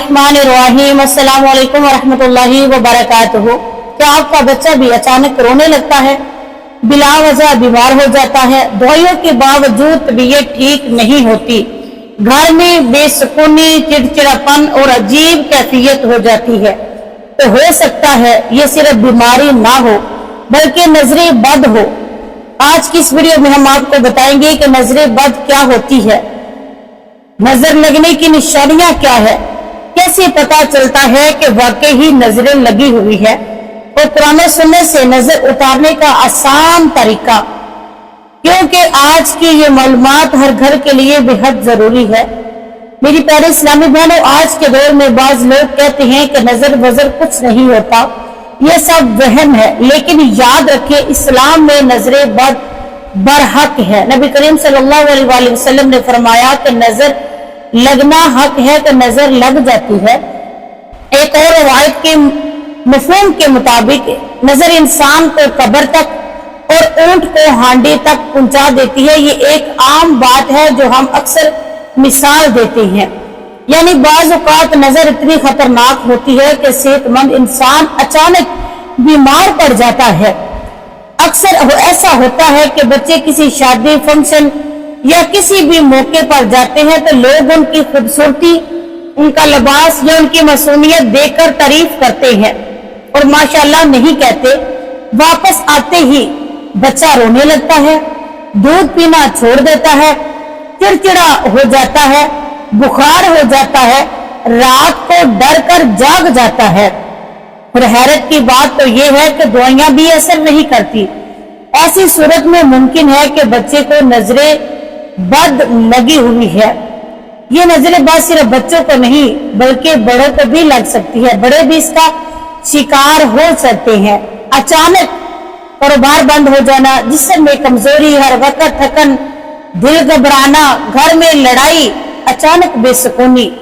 बिस्मिल्लाहिर्रहमानिर्रहीम। अस्सलाम वालेकुम वरहमतुल्लाहि वबरकातुहू। क्या आपका बच्चा भी अचानक रोने लगता है, बिला वजह बीमार हो जाता है, दवाइयों के बावजूद तबीयत ठीक नहीं होती, घर में बेसुकूनी, चिड़चिड़ापन और अजीब कैफियत हो जाती है, तो हो सकता है ये सिर्फ बीमारी ना हो बल्कि नजरे बद हो। आज की इस वीडियो में हम आपको बताएंगे कि नजरे बद क्या होती है, नजर लगने की निशानियां क्या है, कैसे पता चलता है कि वाकई ही नजरें लगी हुई है, और कुरान सुनने से नजर उतारने का आसान तरीका, क्योंकि आज की ये मालूमात हर घर के लिए बेहद जरूरी है। मेरी प्यारे इस्लामी बहनों, आज के दौर में बाज लोग कहते हैं कि नजर वजर कुछ नहीं होता, ये सब वहम है, लेकिन याद रखें इस्लाम में नजरे बद बरहक है। नबी करीम सल्लल्लाहु अलैहि वसल्लम ने फरमाया कि नजर लगना हक है तो नजर लग जाती है। एक और रवायत के मफहूम के मुताबिक नजर इंसान को कब्र तक और ऊंट को हांडी तक पहुंचा देती है। ये एक आम बात है जो हम अक्सर मिसाल देते हैं, यानी बाज़ औक़ात नजर इतनी खतरनाक होती है कि सेहतमंद इंसान अचानक बीमार पड़ जाता है। अक्सर ऐसा होता है कि बच्चे किसी शादी, फंक्शन या किसी भी मौके पर जाते हैं तो लोग उनकी खूबसूरती, उनका लिबास या उनकी मासूमियत देखकर तारीफ करते हैं और माशाल्लाह नहीं कहते। वापस आते ही बच्चा रोने लगता है, दूध पीना छोड़ देता है, चिड़चिड़ा हो जाता है, बुखार हो जाता है, रात को डर कर जाग जाता है। और हैरत की बात तो ये है कि दवाइयां भी असर नहीं करती। ऐसी सूरत में मुमकिन है कि बच्चे को नजरे बद लगी हुई है। ये नजरे बद सिर्फ बच्चों को नहीं बल्कि बड़ों को भी लग सकती है, बड़े भी इसका शिकार हो सकते हैं। अचानक कारोबार बंद हो जाना, जिस्म में कमजोरी, हर वक्त थकन, दिल घबराना, घर में लड़ाई, अचानक बेसुकूनी,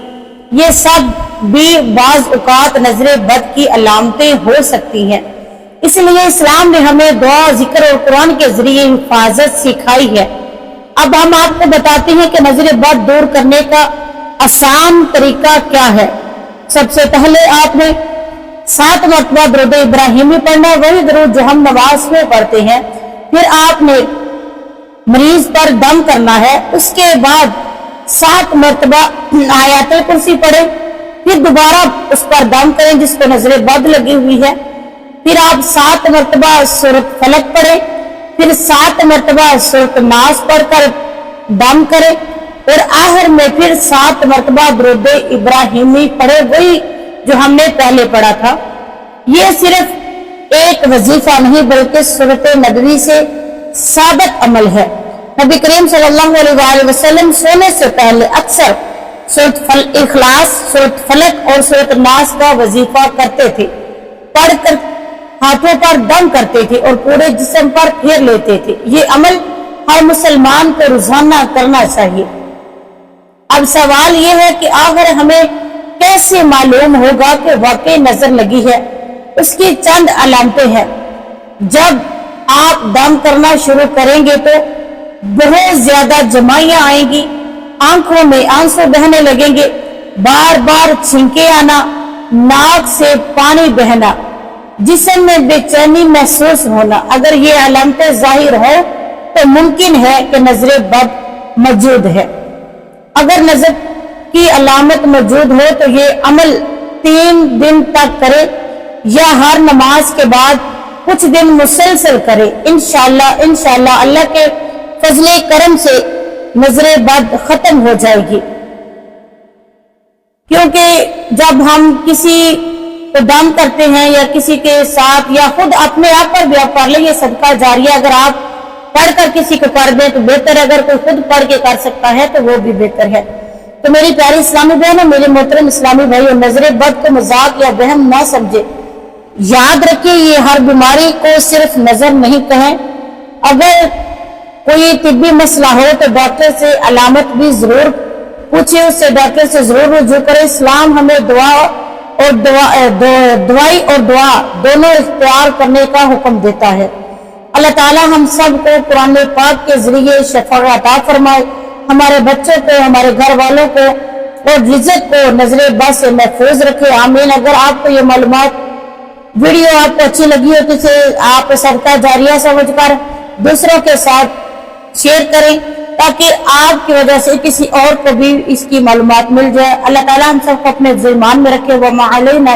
ये सब भी बाज़ औक़ात नजरे बद की अलामतें हो सकती हैं। इसलिए इस्लाम ने हमें दुआ, जिक्र और कुरान के जरिए हिफाजत सिखाई है। अब हम आपको बताते हैं कि नजरे बद दूर करने का आसान तरीका क्या है। सबसे पहले आपने 7 मरतबा दुरूद इब्राहिमी पढ़ना, वही दुरूद जो हम नमाज में पढ़ते हैं। फिर आपने मरीज पर दम करना है, उसके बाद 7 मरतबा आयतुल कुर्सी पढ़े, फिर दोबारा उस पर दम करें जिसको नजरे बद लगी हुई है। फिर आप 7 मरतबा सूरत फलक पढ़े, फिर 7 मरतबा सूरत नास पढ़कर दम करें, और आखिर में फिर 7 मरतबा दुरूद इब्राहिमी पढ़े, वही जो हमने पहले पढ़ा था। ये सिर्फ एक वजीफा नहीं बल्कि सूरत नबवी से साबित अमल है। नबी करीम सल्लल्लाहु अलैहि वसल्लम सोने से पहले अक्सर सूरत इखलास, सूरत फलक और सूरत नास का वजीफा करते थे, पढ़कर हाथों पर दम करते थे और पूरे जिस्म पर फेर लेते थे। ये अमल हर मुसलमान को रोजाना करना चाहिए। अब सवाल ये है कि आखिर हमें कैसे मालूम होगा कि वाकई नजर लगी है। उसकी चंद अलामतें हैं। जब आप दम करना शुरू करेंगे तो बहुत ज्यादा जमाइयां आएंगी, आंखों में आंसू बहने लगेंगे, बार बार छींके आना, नाक से पानी बहना, जिस्म में बेचैनी महसूस होना। अगर ये अलामतें जाहिर हो तो मुमकिन है कि नजरे बद मौजूद है। अगर नजर की अलामत मौजूद हो तो ये अमल 3 दिन तक करे या हर नमाज के बाद कुछ दिन मुसलसल करे। इंशाअल्लाह अल्लाह के फजले करम से नजरे बद खत्म हो जाएगी। क्योंकि जब हम किसी को दम करते हैं या किसी के साथ या खुद अपने आप पर भी आप कर लें, ये सदका जारिया। अगर आप पढ़कर किसी को कर दें तो बेहतर है, अगर कोई खुद पढ़ के कर सकता है तो वो भी बेहतर है। तो मेरी प्यारी इस्लामी बहनों, मेरे मोहतरम इस्लामी भाइयों, नजरे बद को मजाक या वहम ना समझे। याद रखिए ये हर बीमारी को सिर्फ नजर नहीं कहें। अगर कोई तिब्बी मसला हो तो डॉक्टर से अलामत भी जरूर पूछे, उससे डॉक्टर से जरूर रुजू करें। इस्लाम हमें दवाई और दुआ दोनों इख्तियार करने का हुक्म देता है। अल्लाह ताला हम सब को कुरान पाक के जरिए शफा अता फरमाए, हमारे बच्चों को, हमारे घर वालों को اور رزق کو نظر بد سے محفوظ رکھے، آمین۔ اگر آپ کو یہ معلومات ویڈیو آپ کو اچھی لگی ہو تو اسے آپ صدقہ جاریہ سمجھ کر دوسروں کے ساتھ شیئر کریں تاکہ آپ کی وجہ سے کسی اور کو بھی اس کی معلومات مل جائے۔ اللہ تعالیٰ ہم سب کو اپنے ایمان میں رکھے۔ وَمَا عَلَيْنَا